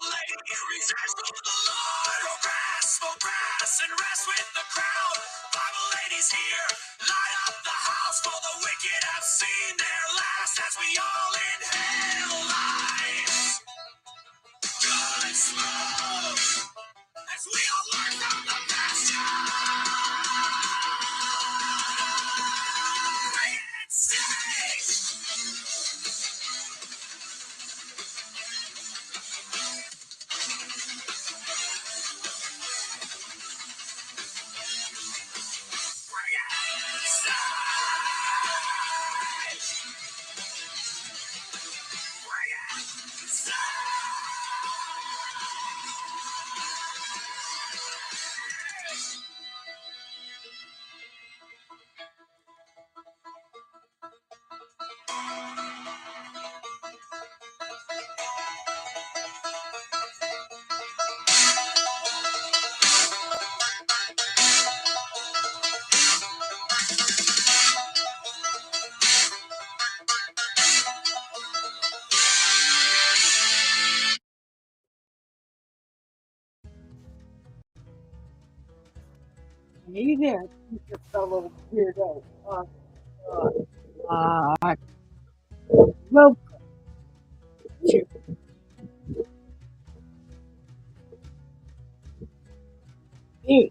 Lady, returns to the Lord. Harass and rest with the crowd. Bible ladies here, light up the house. For the wicked have seen their last as we all inhale life. Good smoke as we all learn from the pasture. Play it safe. Bring it safe. Bring it safe. Hey there, teacher fellow weirdo. Uh, welcome to a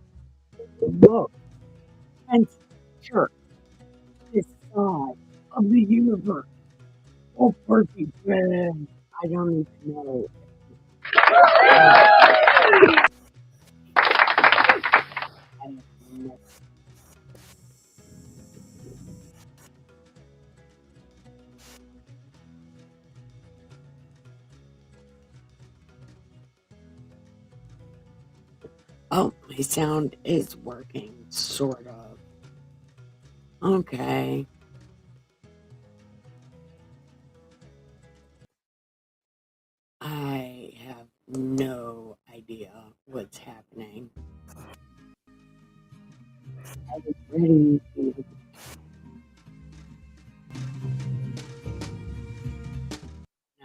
look and church this side of the universe. Oh, perfect man. I don't even know. I don't know. Oh, my sound is working, sort of. Okay. I have no idea what's happening. I was ready to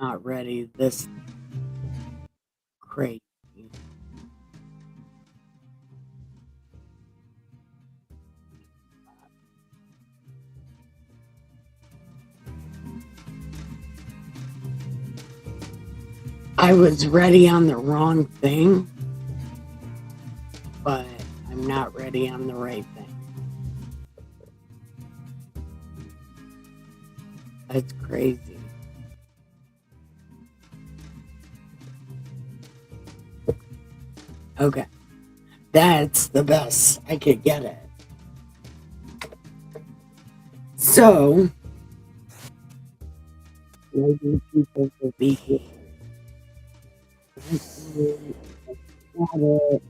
not ready this crazy. I was ready on the wrong thing, but I'm not ready on the right thing. That's crazy. Okay. That's the best I could get it. So, maybe people will be here. Got it.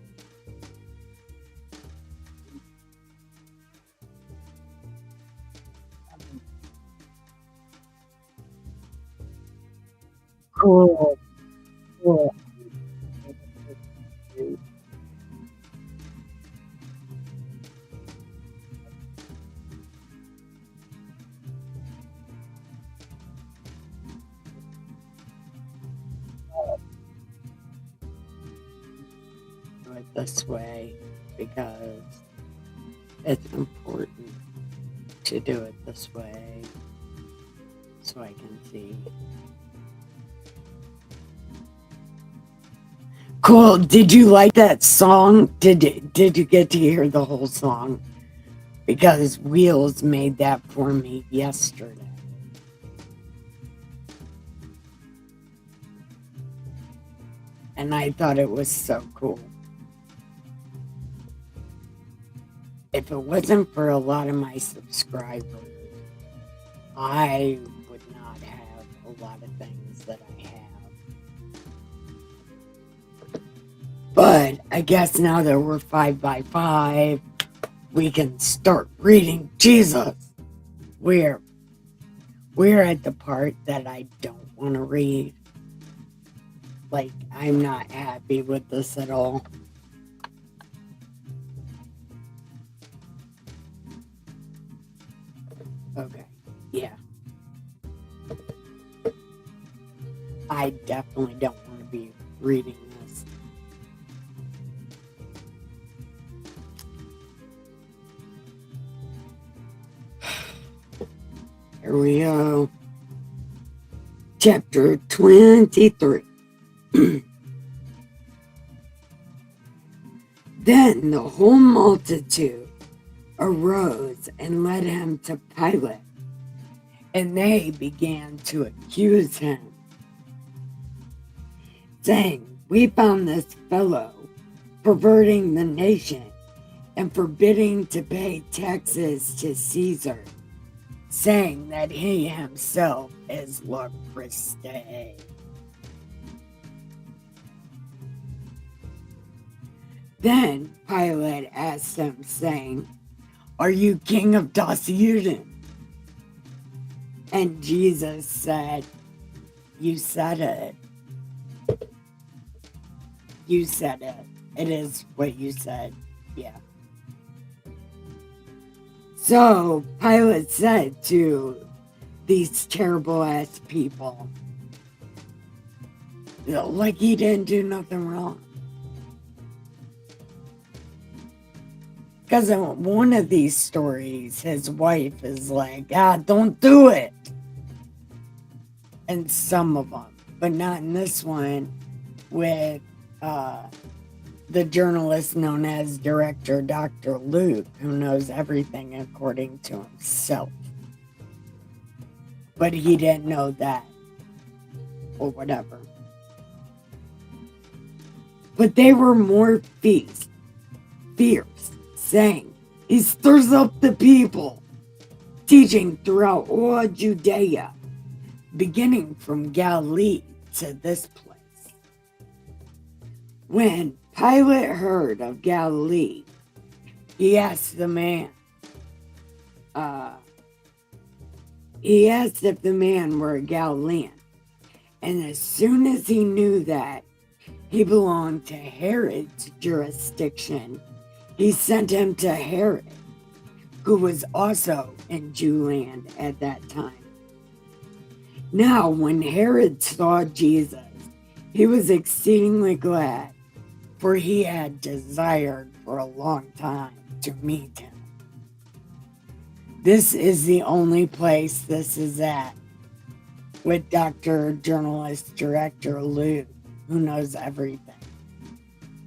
Cool. Cool. Do it this way because it's important to do it this way so I can see. Cool. Did you like that song? Did you get to hear the whole song? Because Wheels made that for me yesterday. And I thought it was so cool. If it wasn't for a lot of my subscribers, I would not have a lot of things that I have. But I guess now that we're 5x5, we can start reading Jesus. We're at the part that I don't want to read. Like, I'm not happy with this at all. Okay, yeah. I definitely don't want to be reading this. Here we go. Chapter 23. Then the whole multitude arose and led him to Pilate, and they began to accuse him, saying, "We found this fellow perverting the nation and forbidding to pay taxes to Caesar, saying that he himself is Lord Christ." Then Pilate asked him, saying, "Are you king of Judaea?" And Jesus said, "You said it. You said it. It is what you said." Yeah. So Pilate said to these terrible ass people, like he didn't do nothing wrong. Because in one of these stories, his wife is like, don't do it. And some of them, but not in this one, with the journalist known as Director Dr. Luke, who knows everything according to himself. But he didn't know that, or whatever. But they were more fierce, saying, "He stirs up the people," teaching throughout all Judea, beginning from Galilee to this place. When Pilate heard of Galilee, he asked the man, he asked if the man were a Galilean. And as soon as he knew that he belonged to Herod's jurisdiction, he sent him to Herod, who was also in Jewland at that time. Now, when Herod saw Jesus, he was exceedingly glad, for he had desired for a long time to meet him. This is the only place this is at, with Dr. Journalist Director Luke, who knows everything,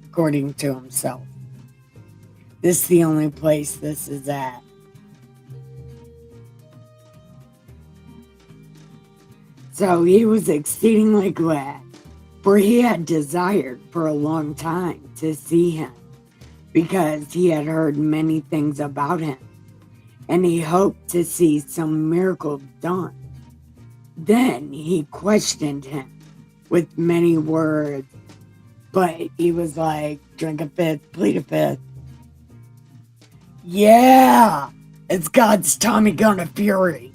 according to himself. This is the only place this is at. So he was exceedingly glad, for he had desired for a long time to see him, because he had heard many things about him, and he hoped to see some miracle done. Then he questioned him with many words, but he was like, "Drink a fifth, plead a fifth." Yeah, it's God's Tommy Gun of Fury.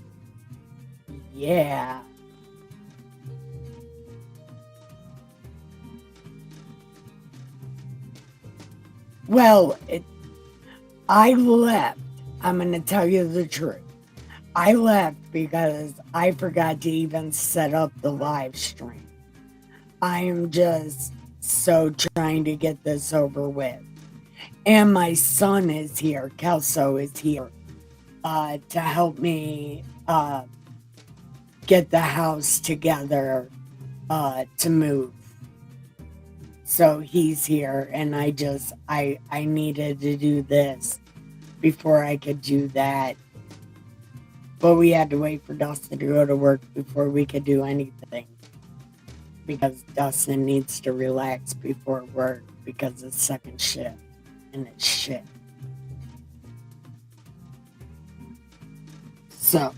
Yeah. Well, I left. I'm going to tell you the truth. I left because I forgot to even set up the live stream. I am just so trying to get this over with. And my son is here. Kelso is here to help me get the house together to move. So he's here, and I needed to do this before I could do that. But we had to wait for Dustin to go to work before we could do anything. Because Dustin needs to relax before work because it's second shift, and it's shit. So,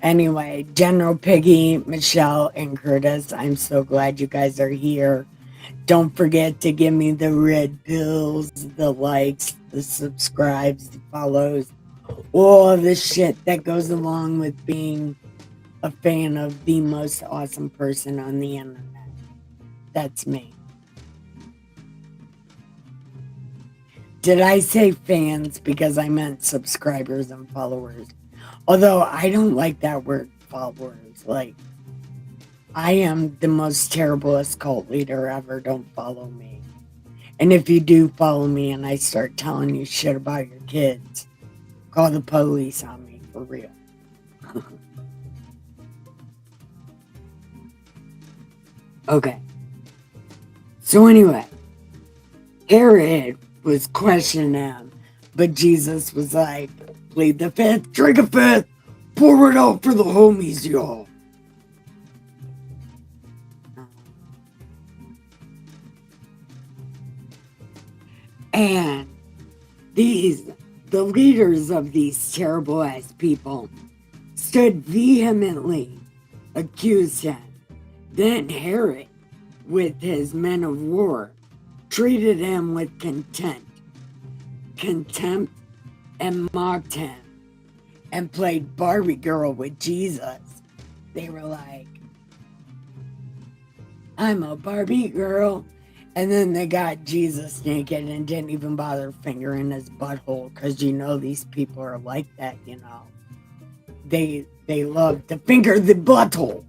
anyway, General Piggy, Michelle, and Curtis, I'm so glad you guys are here. Don't forget to give me the red pills, the likes, the subscribes, the follows, all the shit that goes along with being a fan of the most awesome person on the internet. That's me. Did I say fans because I meant subscribers and followers? Although I don't like that word followers. Like, I am the most terriblest cult leader ever. Don't follow me. And if you do follow me and I start telling you shit about your kids, call the police on me for real. Okay. So anyway, Herod was questioning him, but Jesus was like, plead the fifth, drink a fifth, pour it out for the homies, y'all. And the leaders of these terrible ass people stood vehemently accused him. Then Herod, with his men of war, treated him with contempt, and mocked him, and played Barbie girl with Jesus. They were like, I'm a Barbie girl. And then they got Jesus naked and didn't even bother fingering his butthole, because you know these people are like that, you know. They love to finger the butthole.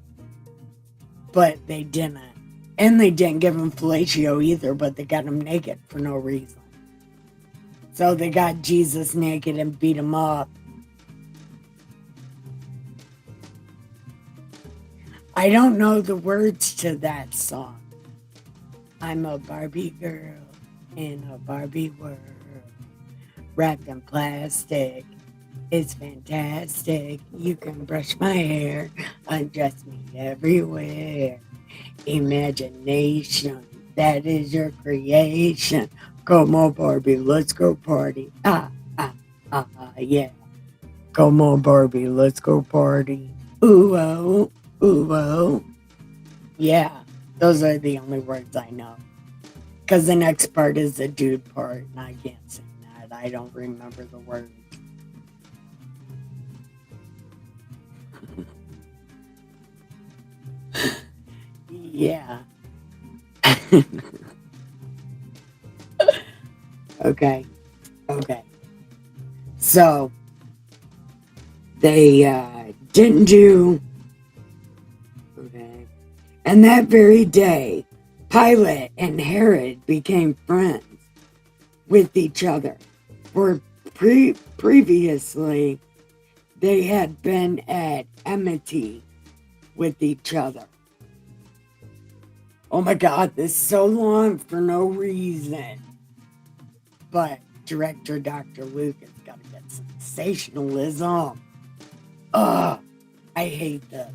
But they didn't. And they didn't give him fellatio either, but they got him naked for no reason. So they got Jesus naked and beat him up. I don't know the words to that song. I'm a Barbie girl in a Barbie world, wrapped in plastic. It's fantastic. You can brush my hair, undress me everywhere. Imagination, that is your creation. Come on, Barbie, let's go party. Yeah. Come on, Barbie, let's go party. Ooh, oh, ooh, oh. Yeah, those are the only words I know. Because the next part is the dude part, and I can't sing that. I don't remember the words. Yeah. Okay. So, they didn't do... Okay. And that very day, Pilate and Herod became friends with each other. For previously, they had been at enmity with each other. Oh my God, this is so long for no reason. But director Dr. Lucas got to get sensationalism. Ugh, I hate this.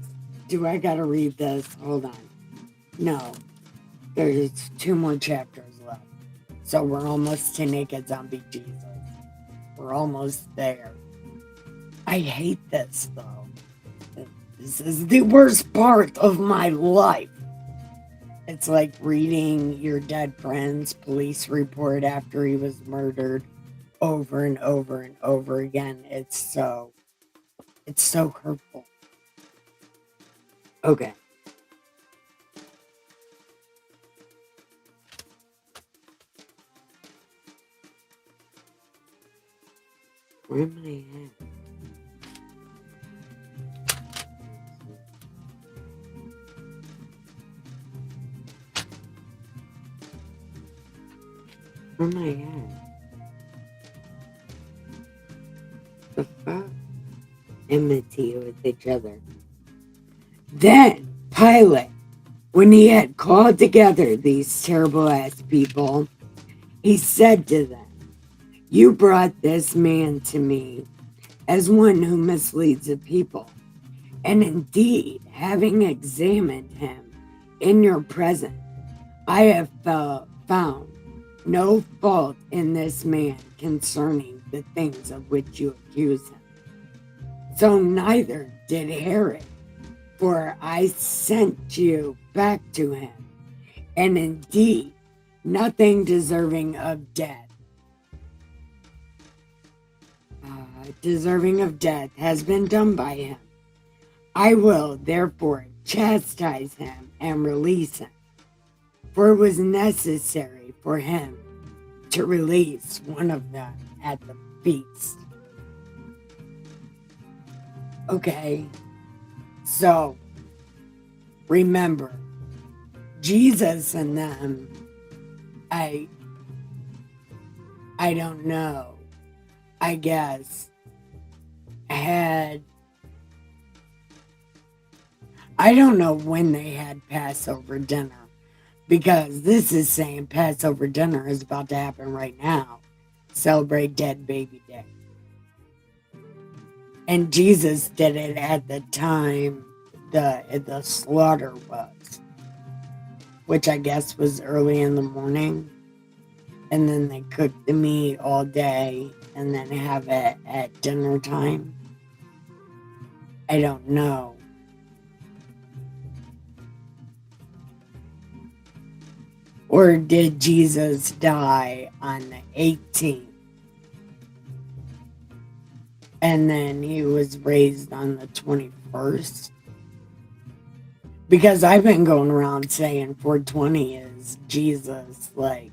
Do I got to read this? Hold on. No, there's 2 more chapters left. So we're almost to Naked Zombie Jesus. We're almost there. I hate this though. This is the worst part of my life. It's like reading your dead friend's police report after he was murdered over and over and over again. It's so hurtful. Okay. Where am I at? Where am I at? The fuck? Enmity with each other. Then Pilate, when he had called together these terrible ass people, he said to them, you brought this man to me as one who misleads the people. And indeed, having examined him in your presence, I have found no fault in this man concerning the things of which you accuse him. So neither did Herod, for I sent you back to him, and indeed nothing deserving of death has been done by him. I will therefore chastise him and release him, for it was necessary for him to release one of them at the feast. Okay, So remember, Jesus and them, I don't know, I guess, I don't know when they had Passover dinner, because this is saying Passover dinner is about to happen right now. Celebrate Dead Baby Day. And Jesus did it at the time the slaughter was, which I guess was early in the morning. And then they cook the meat all day and then have it at dinner time. I don't know. Or did Jesus die on the 18th? And then he was raised on the 21st? Because I've been going around saying 420 is Jesus, like,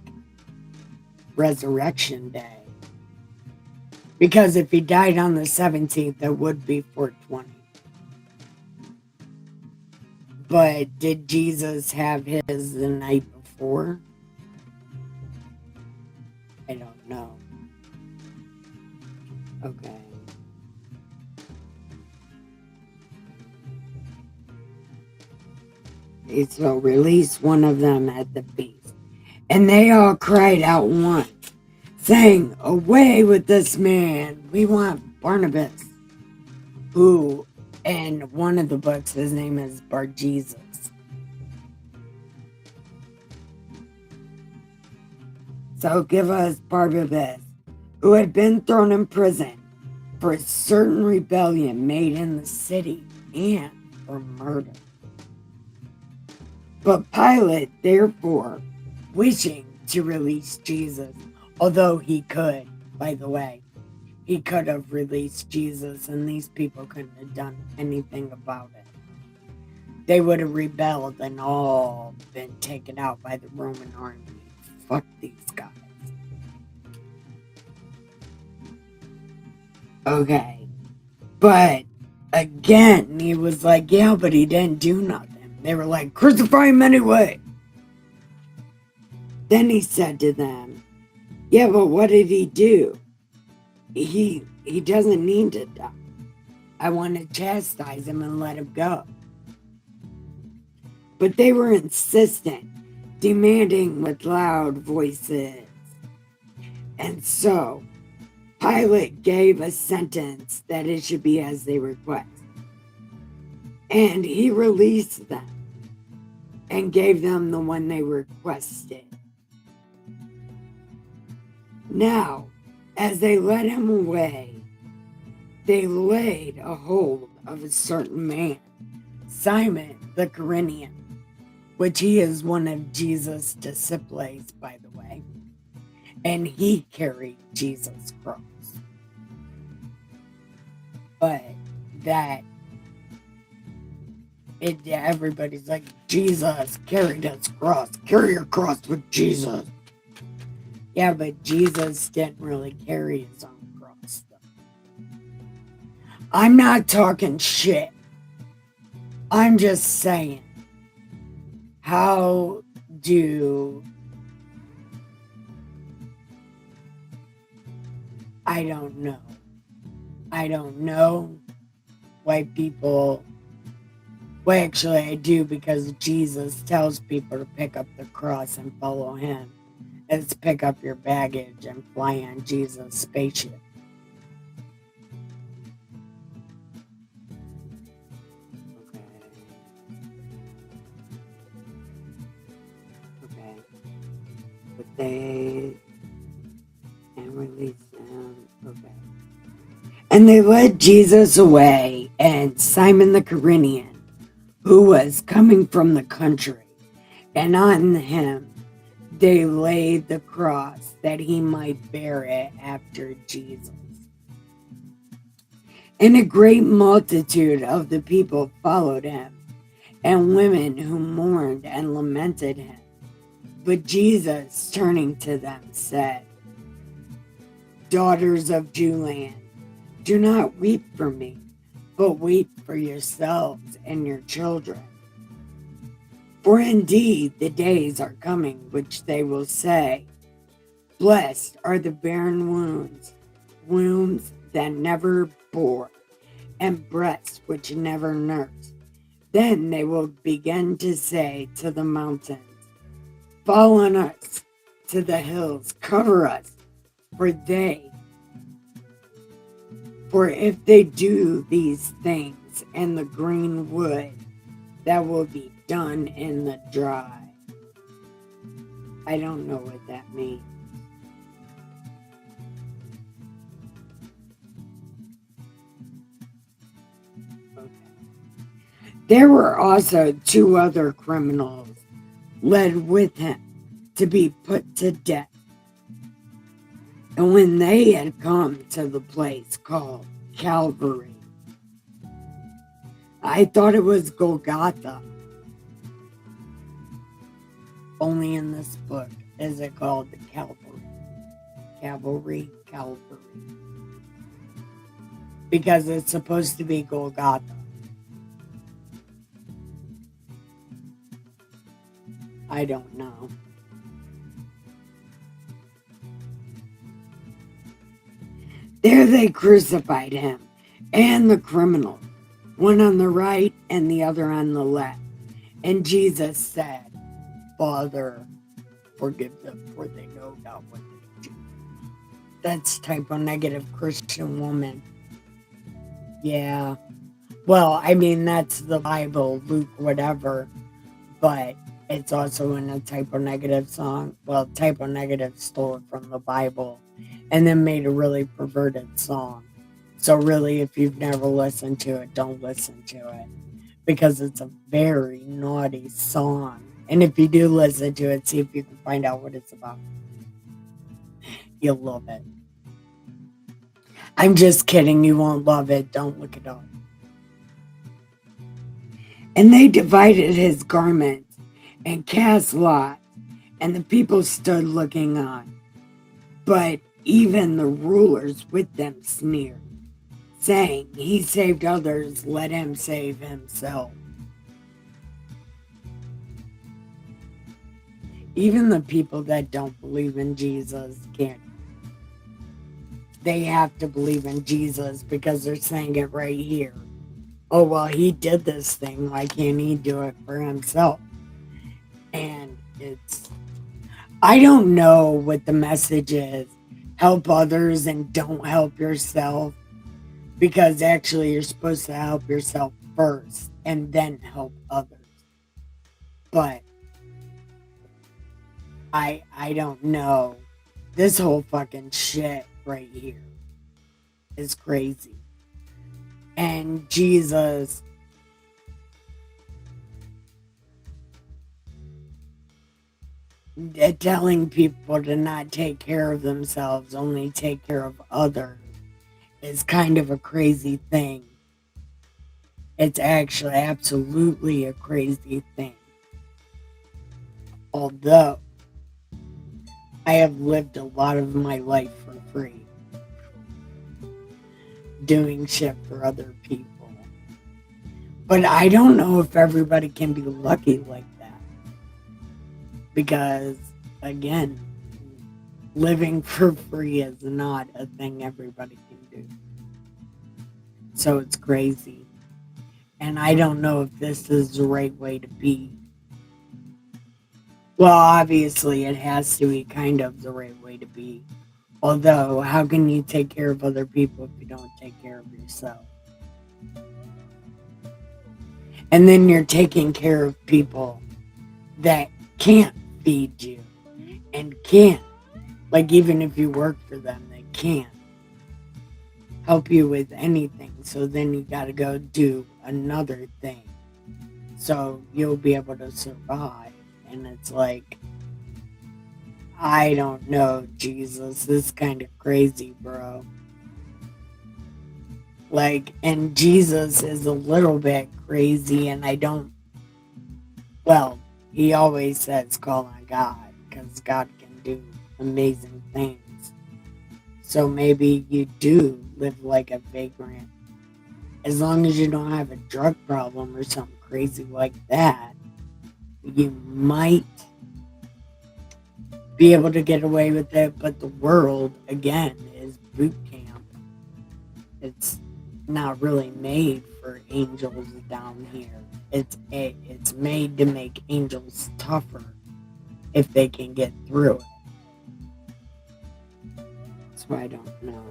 resurrection day. Because if he died on the 17th, it would be 420. But did Jesus have his the night before? I don't know. Okay. So release one of them at the feast. And they all cried out once, saying, "Away with this man! We want Barnabas." Who, in one of the books, his name is Bar Jesus. So give us Barnabas, who had been thrown in prison for a certain rebellion made in the city and for murder. But Pilate, therefore, wishing to release Jesus, although he could, by the way, he could have released Jesus and these people couldn't have done anything about it. They would have rebelled and all been taken out by the Roman army. Fuck these guys. Okay. But again, he was like, yeah, but he didn't do nothing. They were like, crucify him anyway. Then he said to them, yeah, but what did he do? He doesn't need to die. I want to chastise him and let him go. But they were insistent, demanding with loud voices. And so Pilate gave a sentence that it should be as they request. And he released them and gave them the one they requested. Now, as they led him away, they laid a hold of a certain man, Simon the Cyrenian, which he is one of Jesus' disciples, by the way, and he carried Jesus' cross. But everybody's like, Jesus carried his cross. Carry your cross with Jesus. Yeah, but Jesus didn't really carry his own cross, though. I'm not talking shit. I'm just saying, how do... I don't know. I don't know why people... Well, actually, I do, because Jesus tells people to pick up the cross and follow him. It's pick up your baggage and fly on Jesus' spaceship. Okay. But they... and release them. Okay. And they led Jesus away, and Simon the Cyrenian, who was coming from the country, and on him they laid the cross that he might bear it after Jesus. And a great multitude of the people followed him, and women who mourned and lamented him. But Jesus, turning to them, said, "Daughters of Jewland, do not weep for me, but weep for yourselves and your children. For indeed the days are coming which they will say, blessed are the barren wombs that never bore, and breasts which never nursed. Then they will begin to say to the mountains, fall on us, to the hills, cover us, for if they do these things in the green wood, that will be done in the dry. I don't know what that means. Okay. There were also 2 other criminals led with him to be put to death. And when they had come to the place called Calvary, I thought it was Golgotha. Only in this book is it called the Calvary. Calvary. Because it's supposed to be Golgotha. I don't know. There they crucified him and the criminal, one on the right and the other on the left. And Jesus said, Father, forgive them, for they know not what they do. That's typo negative Christian woman. Yeah. Well, I mean, that's the Bible, Luke, whatever. But it's also in a typo negative song. Well, typo negative stole it from the Bible and then made a really perverted song. So really, if you've never listened to it, don't listen to it, because it's a very naughty song. And if you do listen to it, see if you can find out what it's about. You'll love it. I'm just kidding. You won't love it. Don't look it up. And they divided his garments and cast lots, and the people stood looking on. But even the rulers with them sneered, saying, he saved others, let him save himself. Even the people that don't believe in Jesus can't. They have to believe in Jesus because they're saying it right here. Oh, well, he did this thing. Why can't he do it for himself? And I don't know what the message is. Help others and don't help yourself. Because actually you're supposed to help yourself first and then help others. But I don't know. This whole fucking shit right here is crazy. And Jesus telling people to not take care of themselves, only take care of others, is kind of a crazy thing. It's actually absolutely a crazy thing. Although I have lived a lot of my life for free, doing shit for other people. But I don't know if everybody can be lucky like that. Because, again, living for free is not a thing everybody can do. So it's crazy. And I don't know if this is the right way to be. Well, obviously it has to be kind of the right way to be. Although, how can you take care of other people if you don't take care of yourself? And then you're taking care of people that can't feed you and can't. Like, even if you work for them, they can't help you with anything. So then you got to go do another thing. So you'll be able to survive. And it's like, I don't know, Jesus. This is kind of crazy, bro. Like, and Jesus is a little bit crazy, and I don't. Well, he always says call on God, because God can do amazing things. So maybe you do live like a vagrant. As long as you don't have a drug problem or something crazy like that, you might be able to get away with it. But the world, again, is boot camp. It's not really made for angels down here. It's made to make angels tougher if they can get through it. So I don't know.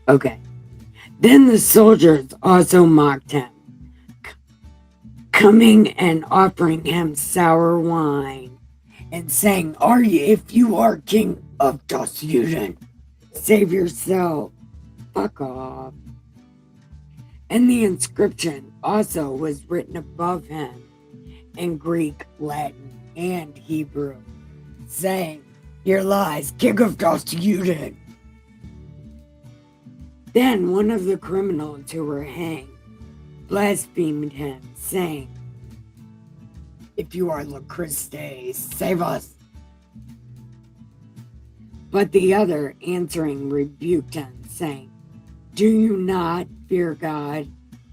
Okay. Then the soldiers also mocked him, coming and offering him sour wine, and saying, if you are king of Dosuden, save yourself. Fuck off. And the inscription also was written above him in Greek, Latin, and Hebrew, saying, "Here lies King of Dosuden." Then one of the criminals who were hanged blasphemed him, saying, "If you are the Christ, save us." But the other answering rebuked him, saying, "Do you not fear God,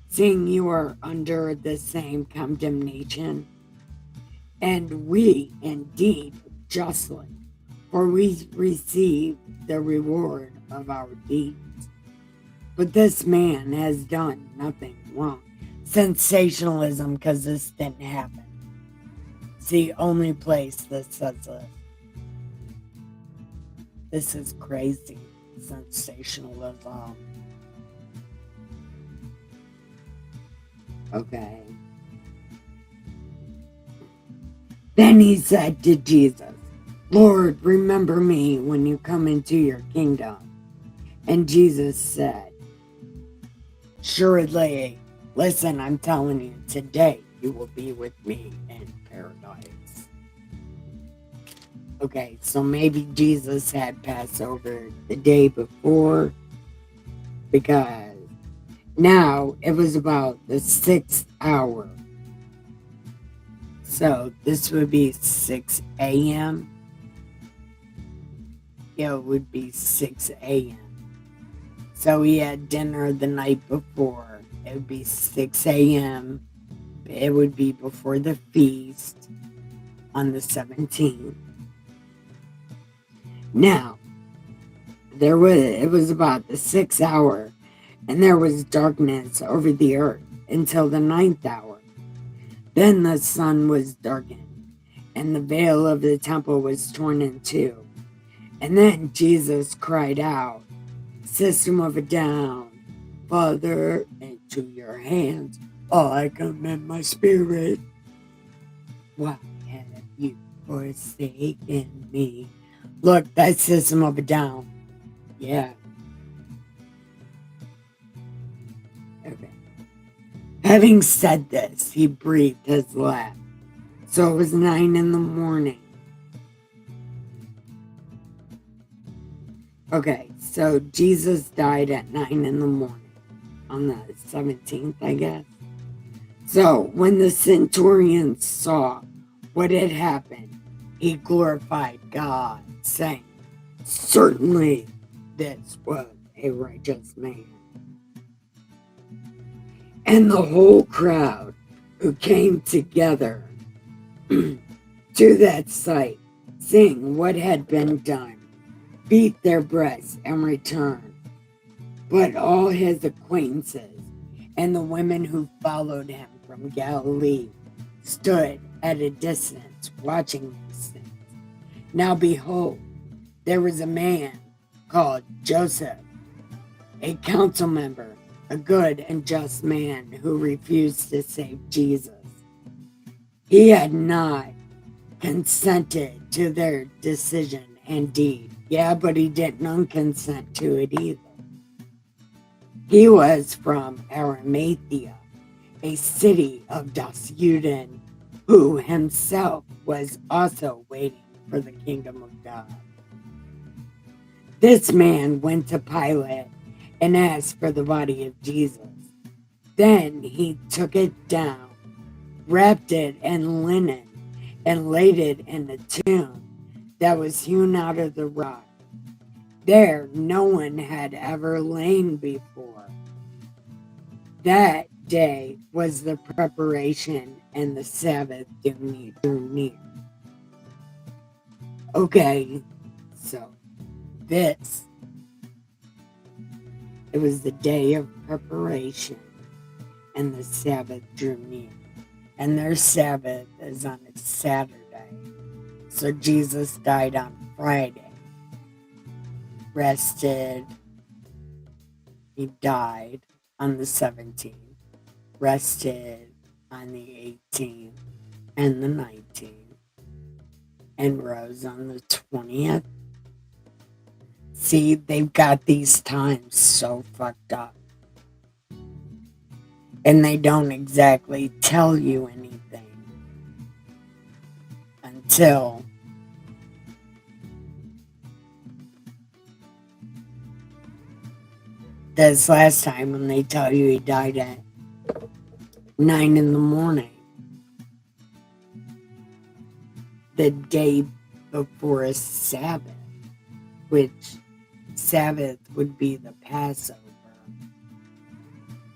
seeing you are under the same condemnation? And we indeed justly, for we receive the reward of our deeds. But this man has done nothing wrong." Sensationalism, because this didn't happen. It's the only place that says this. This is crazy. Sensationalism. Okay. Then he said to Jesus, "Lord, remember me when you come into your kingdom." And Jesus said, "Surely, listen, I'm telling you, today you will be with me in paradise." Okay, so maybe Jesus had Passover the day before, because now it was about the 6th hour. So this would be 6 a.m. Yeah, it would be 6 a.m. So he had dinner the night before. It would be 6 a.m. It would be before the feast on the 17th. Now, it was about the 6th hour, and there was darkness over the earth until the 9th hour. Then the sun was darkened, and the veil of the temple was torn in two. And then Jesus cried out, "System of a Down, Father, into your hands I commend my spirit. Why have you forsaken me?" Look, that's System of a Down. Yeah. Okay. Having said this, he breathed his last. So it was 9 in the morning. Okay, so Jesus died at 9 in the morning on the 17th, I guess. So when the centurion saw what had happened, he glorified God, saying, "Certainly this was a righteous man." And the whole crowd who came together to that sight, seeing what had been done, beat their breasts and returned. But all his acquaintances and the women who followed him from Galilee stood at a distance watching these things. Now behold, there was a man called Joseph, a council member, a good and just man who refused to save Jesus. He had not consented to their decision and deed. Yeah, but he didn't unconsent to it either. He was from Arimathea, a city of Dosuden, who himself was also waiting for the kingdom of God. This man went to Pilate and asked for the body of Jesus. Then he took it down, wrapped it in linen, and laid it in a tomb that was hewn out of the rock. There no one had ever lain before. That day was the preparation, and the Sabbath drew near. Okay, so it was the day of preparation, and the Sabbath drew near. And their Sabbath is on a Saturday. So Jesus died on Friday. Rested. He died on the 17th. Rested on the 18th and the 19th. And rose on the 20th. See, they've got these times so fucked up. And they don't exactly tell you anything until this last time when they tell you he died at 9 in the morning. The day before a Sabbath, which Sabbath would be the Passover.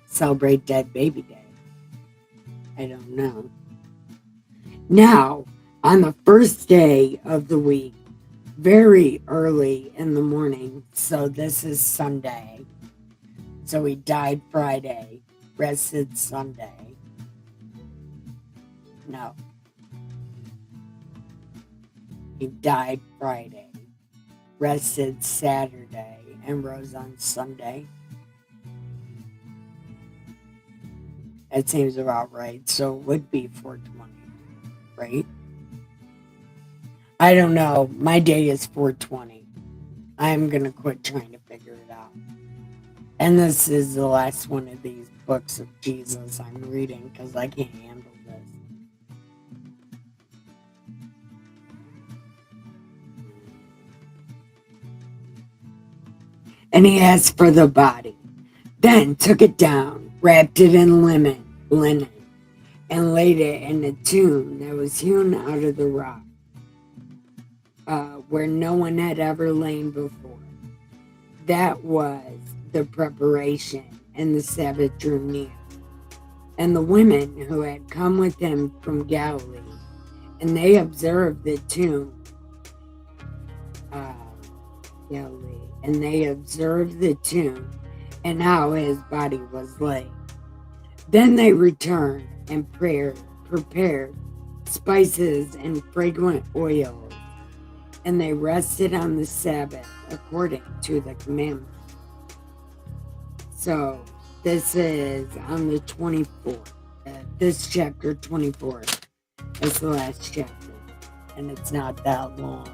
Celebrate Dead Baby Day. I don't know. Now, on the first day of the week, very early in the morning, so this is Sunday. So he died Friday, rested Sunday. No. He died Friday, rested Saturday, and rose on Sunday. That seems about right. So it would be 420, right? I don't know. My day is 420. I'm going to quit trying to figure it out. And this is the last one of these books of Jesus I'm reading because I can't handle this. And he asked for the body. Then took it down, wrapped it in linen, and laid it in a tomb that was hewn out of the rock, where no one had ever lain before. That was the preparation, and the Sabbath drew near. And the women who had come with him from Galilee, and they observed the tomb, and how his body was laid. Then they returned and prepared spices and fragrant oils, and they rested on the Sabbath according to the commandment. So this is on the 24th. This chapter 24 is the last chapter, and it's not that long.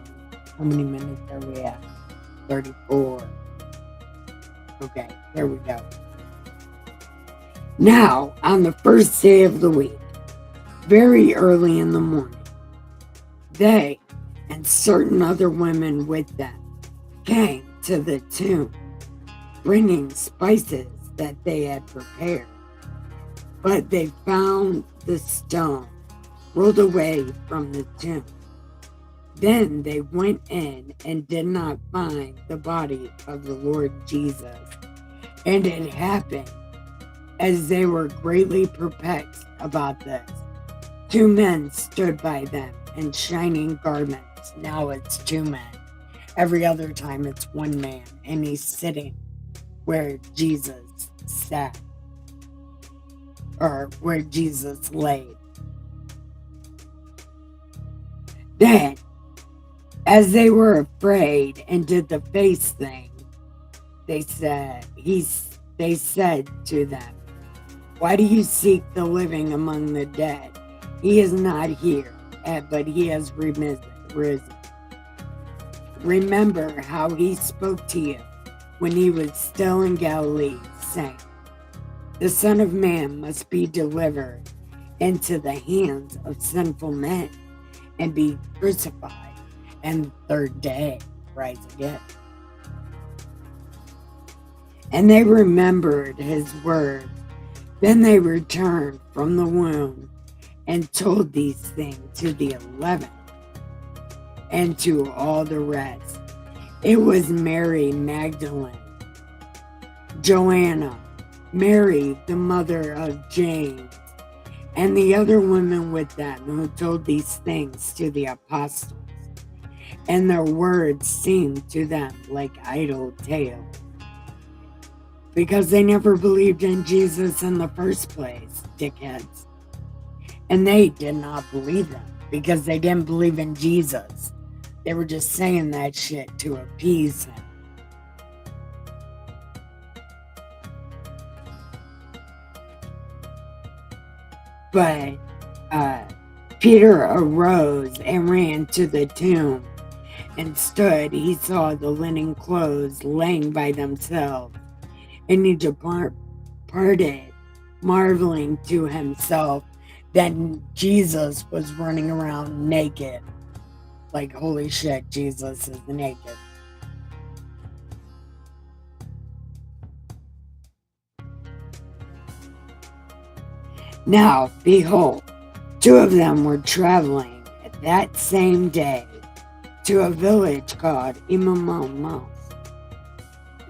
How many minutes are we at? 34. Okay, here we go. Now, on the first day of the week, very early in the morning, they and certain other women with them came to the tomb, bringing spices that they had prepared. But they found the stone rolled away from the tomb. Then they went in and did not find the body of the Lord Jesus. And it happened, as they were greatly perplexed about this, 2 men stood by them in shining garments. Now it's 2 men. Every other time it's 1 man, and he's sitting where Jesus sat, or where Jesus lay. Then, as they were afraid and did the face thing, they said to them, "Why do you seek the living among the dead? He is not here, but he has risen. Remember how he spoke to you when he was still in Galilee, saying, the Son of Man must be delivered into the hands of sinful men and be crucified, and the 3rd day rise again." And they remembered his words. Then they returned from the womb and told these things to the 11 and to all the rest. It was Mary Magdalene, Joanna, Mary, the mother of James, and the other women with them who told these things to the apostles. And their words seemed to them like idle tales, because they never believed in Jesus in the first place, dickheads. And they did not believe them because they didn't believe in Jesus. They were just saying that shit to appease him. But Peter arose and ran to the tomb and stood. He saw the linen clothes laying by themselves, and he departed, marveling to himself that Jesus was running around naked. Like, holy shit, Jesus is naked. Now, behold, two of them were traveling that same day to a village called Emmaus,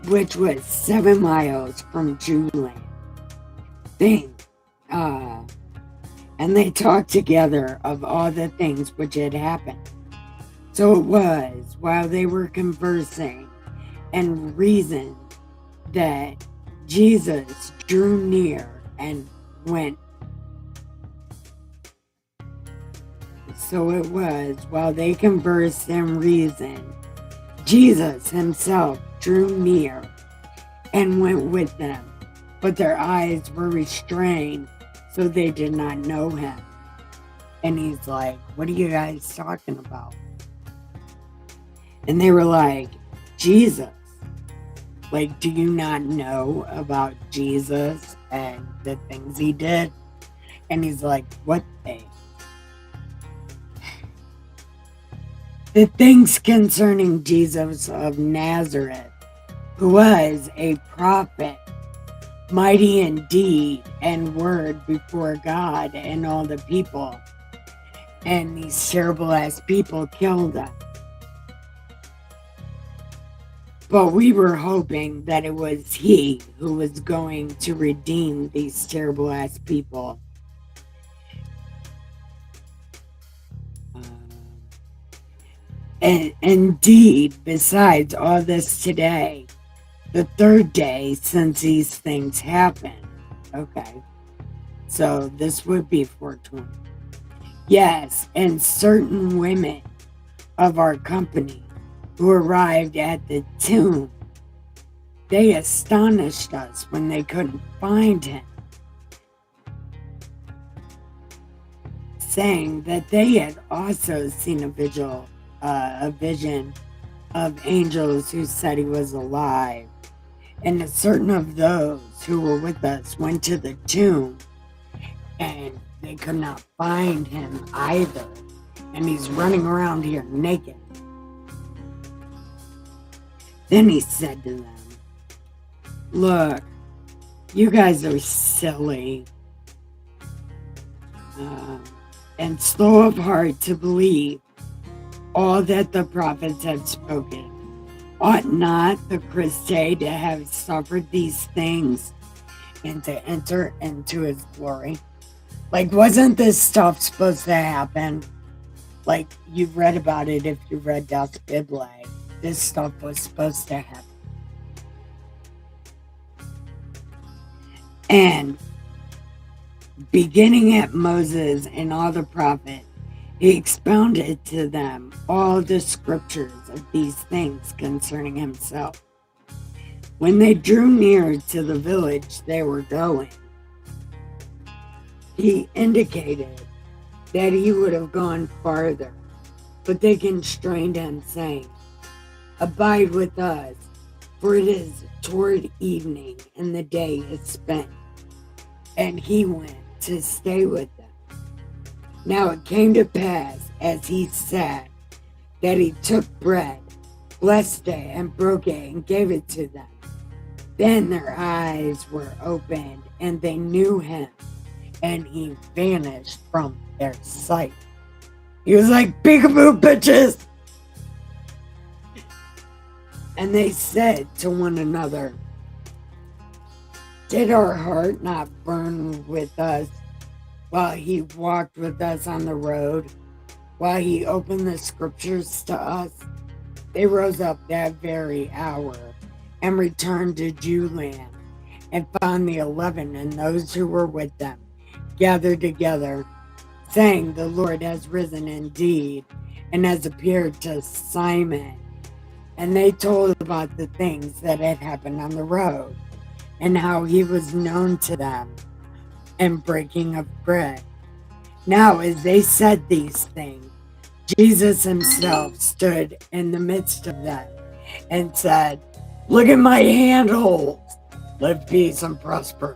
which was 7 miles from Jewland. And they talked together of all the things which had happened. So it was, while they were conversing and reasoned, that Jesus drew near and went. So it was, while they conversed and reasoned, Jesus himself drew near and went with them, but their eyes were restrained, so they did not know him. And he's like, what are you guys talking about? And they were like, Jesus. Like, do you not know about Jesus and the things he did? And he's like, what things? The things concerning Jesus of Nazareth, who was a prophet, mighty in deed and word before God and all the people. And these terrible ass people killed him. But we were hoping that it was he who was going to redeem these terrible ass people. And indeed, besides all this today, the third day since these things happened. Okay. So this would be 420. Yes, and certain women of our company who arrived at the tomb, they astonished us when they couldn't find him, saying that they had also seen a vision of angels who said he was alive. And certain of those who were with us went to the tomb, and they could not find him either. And he's running around here naked. Then he said to them, look, you guys are silly and slow of heart to believe all that the prophets have spoken. Ought not the Christ to have suffered these things and to enter into his glory? Like, wasn't this stuff supposed to happen? Like, you've read about it if you read Das Biblia. This stuff was supposed to happen. And beginning at Moses and all the prophets, he expounded to them all the scriptures of these things concerning himself. When they drew near to the village they were going, he indicated that he would have gone farther, but they constrained him, saying, abide with us, for it is toward evening, and the day is spent. And he went to stay with them. Now it came to pass, as he sat, that he took bread, blessed it, and broke it, and gave it to them. Then their eyes were opened, and they knew him, and he vanished from their sight. He was like, "Peekaboo, bitches!" And they said to one another, "Did our heart not burn with us while he walked with us on the road, while he opened the scriptures to us?" They rose up that very hour and returned to Jewland, and found the 11 and those who were with them gathered together, saying, "The Lord has risen indeed and has appeared to Simon." And they told about the things that had happened on the road, and how he was known to them, and breaking of bread. Now, as they said these things, Jesus himself stood in the midst of them and said, "Look at my handholds. Live peace and prosper."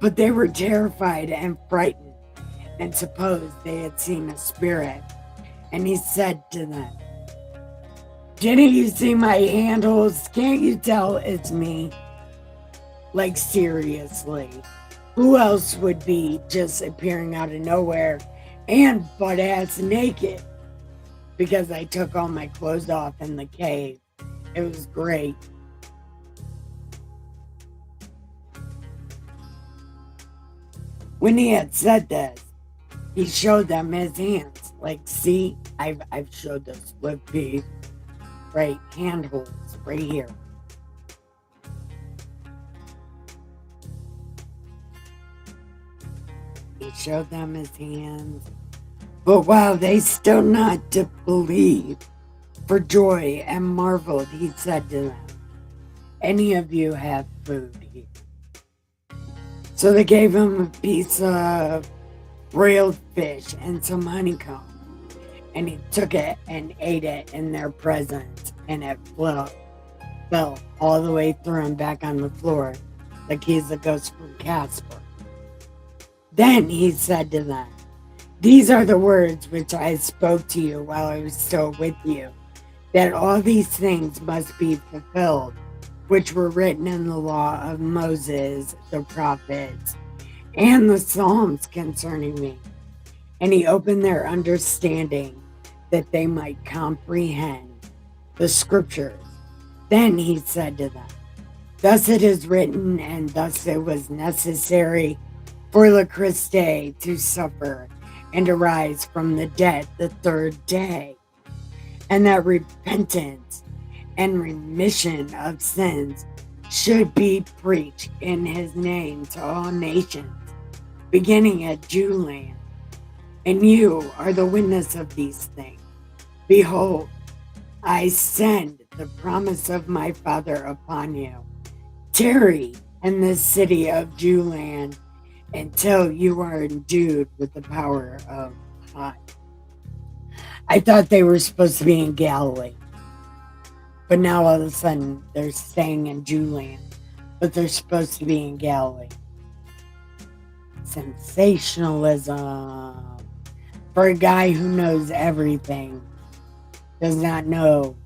But they were terrified and frightened, and supposed they had seen a spirit. And he said to them, "Didn't you see my handholds? Can't you tell it's me?" Like, seriously, who else would be just appearing out of nowhere and butt ass naked? Because I took all my clothes off in the cave. It was great. When he had said this, he showed them his hands. Like, see, I've showed this with peace, right? Handholds right here. He showed them his hands. But while they still not to believe for joy and marveled, he said to them, "Any of you have food here?" So they gave him a piece of broiled fish and some honeycomb. And he took it and ate it in their presence, and it fell all the way through and back on the floor, like he's a ghost from Casper. Then he said to them, "These are the words which I spoke to you while I was still with you, that all these things must be fulfilled, which were written in the law of Moses, the prophets, and the Psalms concerning me." And he opened their understanding that they might comprehend the scriptures. Then he said to them, "Thus it is written, and thus it was necessary for the Christ to suffer and to rise from the dead the third day, and that repentance and remission of sins should be preached in his name to all nations, beginning at Jewland. And you are the witness of these things. Behold, I send the promise of my Father upon you. Tarry in the city of Jewland until you are endued with the power of God." I thought they were supposed to be in Galilee, but now all of a sudden they're staying in Jewland, but they're supposed to be in Galilee. Sensationalism. For a guy who knows everything, does not know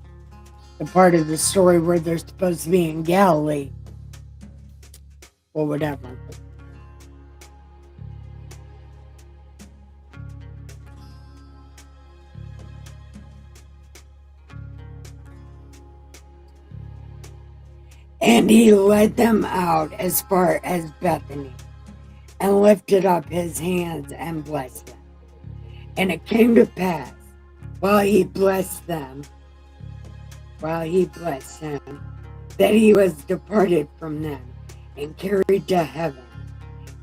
the part of the story where they're supposed to be in Galilee. Or whatever. And he led them out as far as Bethany, and lifted up his hands and blessed them. And it came to pass, while he blessed them, that he was departed from them and carried to heaven.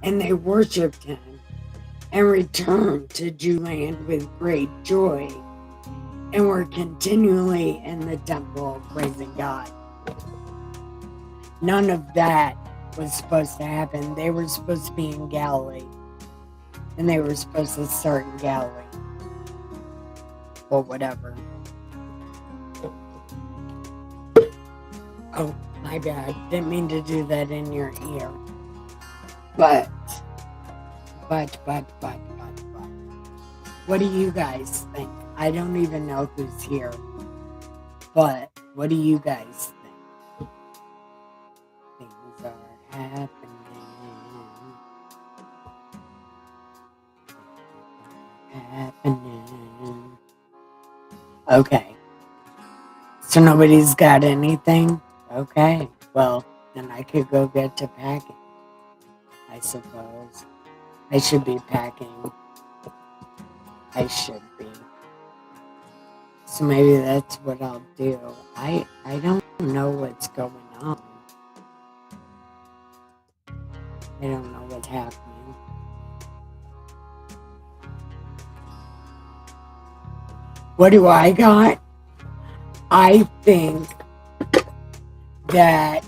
And they worshipped him and returned to Jewland with great joy, and were continually in the temple praising God. None of that was supposed to happen. They were supposed to be in Galilee, and they were supposed to start in Galilee. Or whatever. Oh, my bad. Didn't mean to do that in your ear. But. What do you guys think? I don't even know who's here. But what do you guys think? happening. Okay. So nobody's got anything? Okay. Well, then I could go get to packing, I suppose. I should be packing. I should be. So maybe that's what I'll do. I don't know what's going on. I don't know what's happening. What do I got? I think that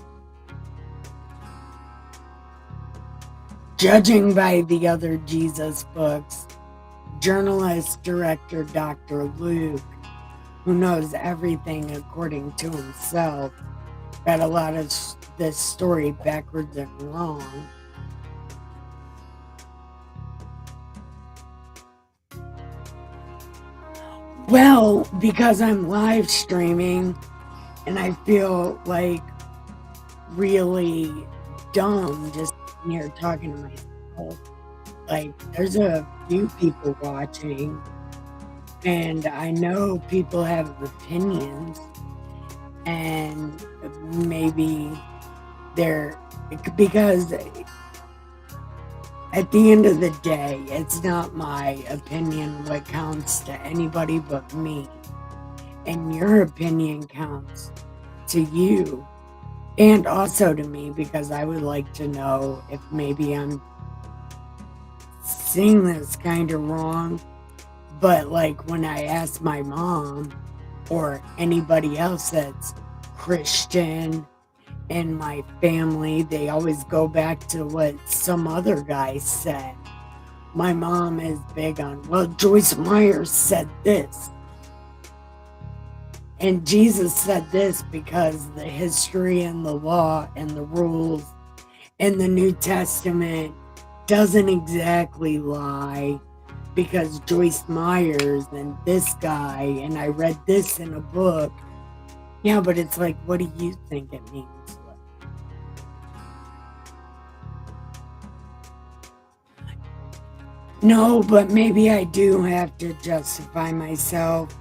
judging by the other Jesus books, journalist, director Dr. Luke, who knows everything according to himself, got a lot of this story backwards and wrong. Well, because I'm live streaming and I feel like really dumb just sitting here talking to myself. Like, there's a few people watching, and I know people have opinions, and maybe they're because at the end of the day, it's not my opinion what counts to anybody but me. And your opinion counts to you and also to me, because I would like to know if maybe I'm seeing this kind of wrong. But like when I ask my mom or anybody else that's Christian in my family, they always go back to what some other guy said. My mom is big on, well, Joyce Meyer said this. And Jesus said this because the history and the law and the rules and the New Testament doesn't exactly lie, because Joyce Myers and this guy, and I read this in a book. Yeah, but it's like, what do you think it means? No, but maybe I do have to justify myself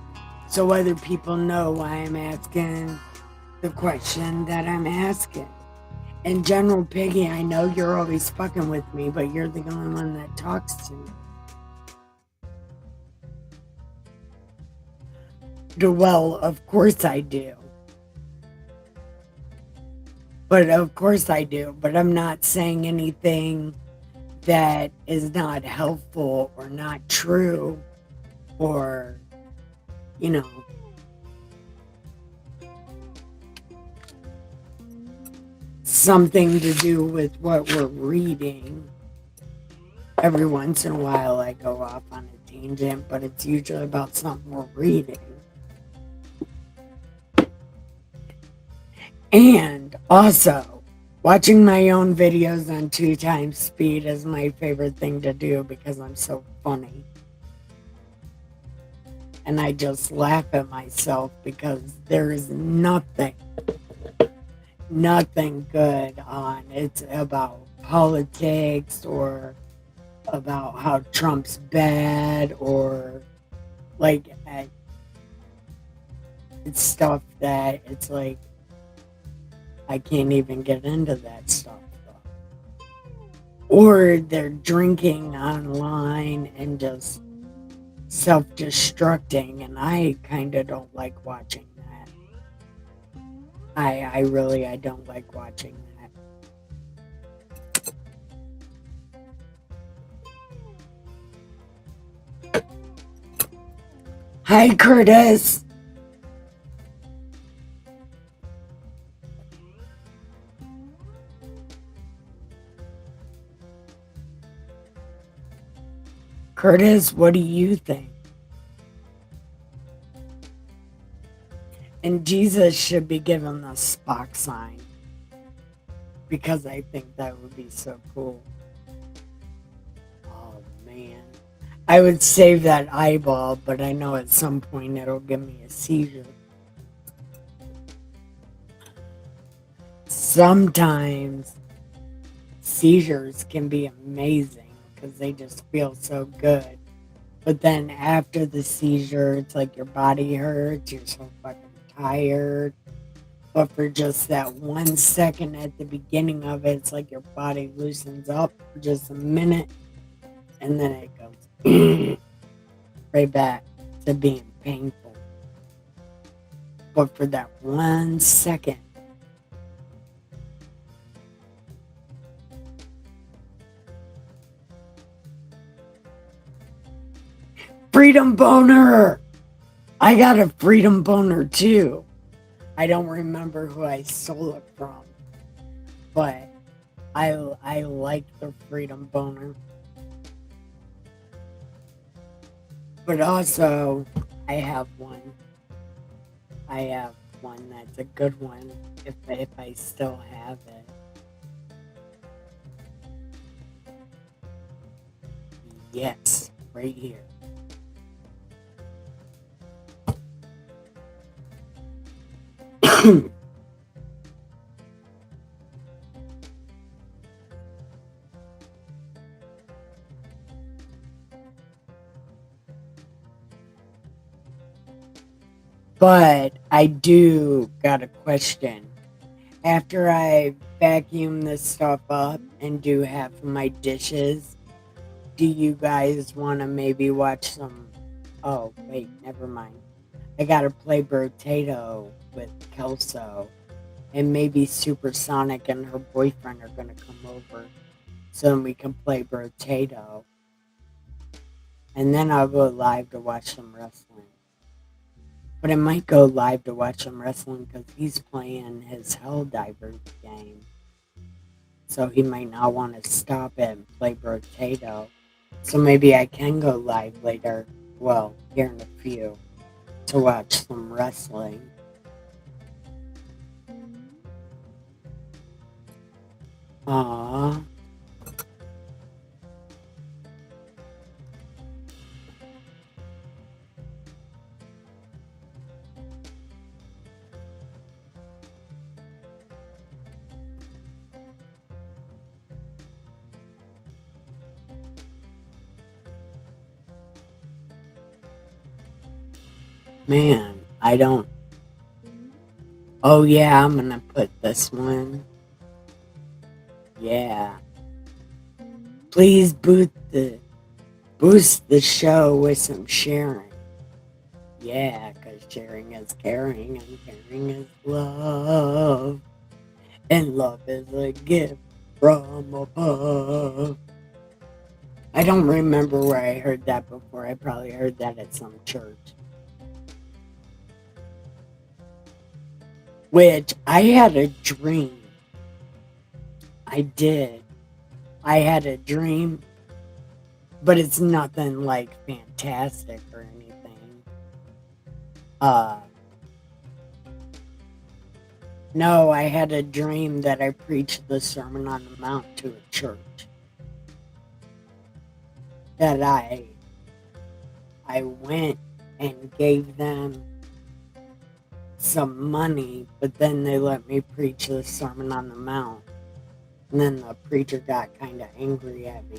so other people know why I'm asking the question that I'm asking. And General Piggy, I know you're always fucking with me, but you're the only one that talks to me. Well, of course I do. But of course I do. But I'm not saying anything that is not helpful or not true or, you know, something to do with what we're reading. Every once in a while I go off on a tangent, but it's usually about something we're reading. And also, watching my own videos on 2x speed is my favorite thing to do because I'm so funny. And I just laugh at myself because there is nothing good on. It's about politics or about how Trump's bad or like it's stuff that it's like I can't even get into that stuff. Or they're drinking online and just self-destructing, and I kind of don't like watching that. I don't like watching that. Hi, Curtis. Curtis, what do you think? And Jesus should be given the Spock sign, because I think that would be so cool. Oh man, I would save that eyeball, but I know at some point it'll give me a seizure. Sometimes seizures can be amazing because they just feel so good. But then after the seizure, it's like your body hurts, you're so fucking tired. But for just that 1 second at the beginning of it, it's like your body loosens up for just a minute and then it goes right back to being painful. But for that 1 second, freedom boner! I got a freedom boner too. I don't remember who I stole it from, but I like the freedom boner. But also, I have one. I have one that's a good one if I still have it. Yes, right here. But I do got a question. After I vacuum this stuff up and do half of my dishes, do you guys want to maybe watch some? Oh, wait, never mind. I gotta play Brotato with Kelso, and maybe Supersonic and her boyfriend are gonna come over so then we can play Brotato. And then I'll go live to watch some wrestling. But I might go live to watch some wrestling because he's playing his Helldivers game. So he might not want to stop it and play Brotato. So maybe I can go live later, well, here in a few, to watch some wrestling. Aww. Man, I don't. Oh yeah, I'm gonna put this one. Yeah. Please boost the show with some sharing. Yeah, because sharing is caring and caring is love. And love is a gift from above. I don't remember where I heard that before. I probably heard that at some church. Which I had a dream. I did. I had a dream, but it's nothing like fantastic or anything. No, I had a dream that I preached the Sermon on the Mount to a church. That I went and gave them some money, but then they let me preach the Sermon on the Mount. And then the preacher got kind of angry at me.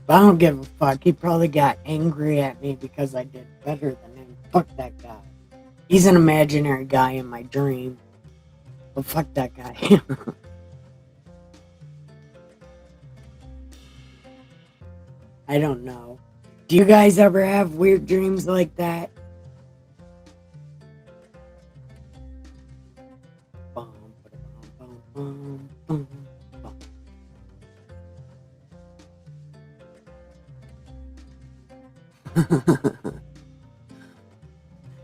But I don't give a fuck. He probably got angry at me because I did better than him. Fuck that guy. He's an imaginary guy in my dream. But fuck that guy. I don't know. Do you guys ever have weird dreams like that?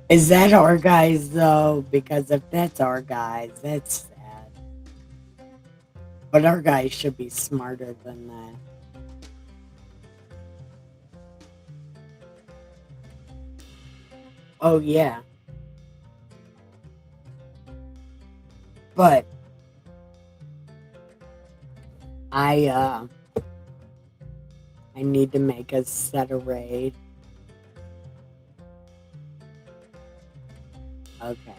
Is that our guys though? Because if that's our guys, that's sad. But our guys should be smarter than that. Oh yeah. But I need to make a set of raid. Okay.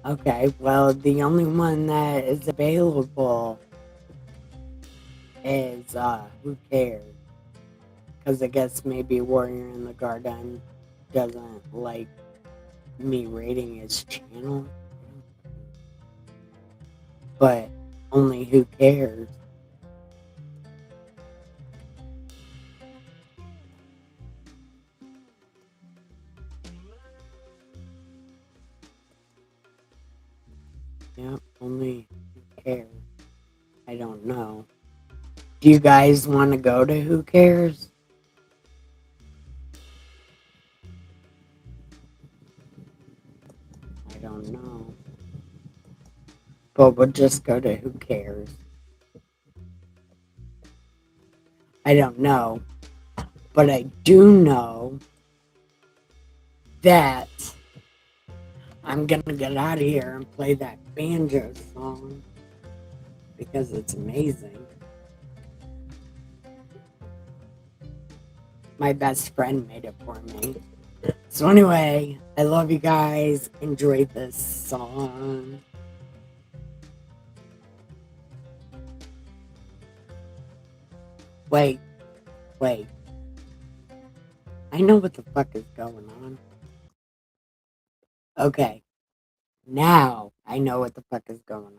Okay, well, the only one that is available is Who Cares? Because I guess maybe Warrior in the Garden doesn't like me rating his channel. But only Who Cares? Yeah, only Who Cares? I don't know. Do you guys want to go to Who Cares? I don't know. But we'll just go to Who Cares? I don't know. But I do know that I'm gonna get out of here and play that banjo song because it's amazing. My best friend made it for me. So anyway, I love you guys. Enjoy this song. Wait, wait. I know what the fuck is going on. Okay, now I know what the fuck is going on.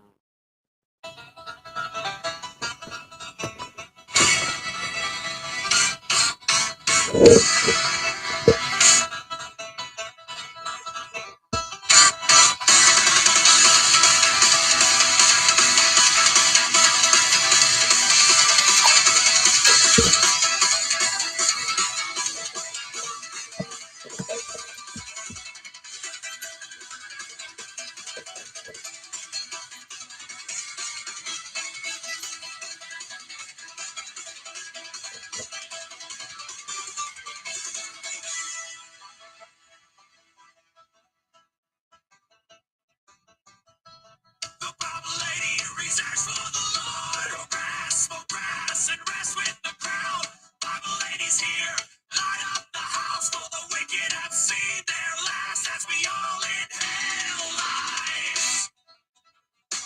The Bible lady reserves for the Lord. Smoke grass and rest with the crowd. Bible ladies here, light up the house. For the wicked have seen their last as we all inhale life.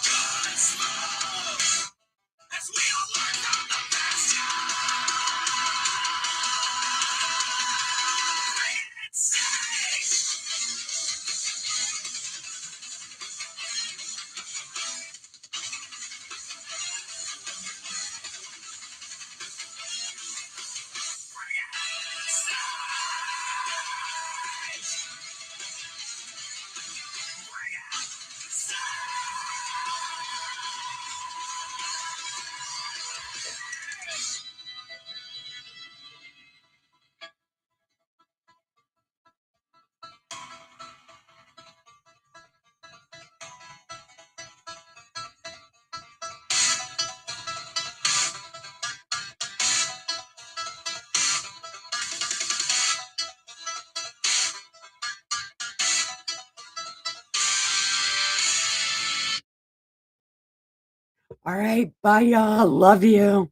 Good smoke as we all learn from the pasture. And say, bring it inside. Bring it inside. All right, bye y'all. Love you.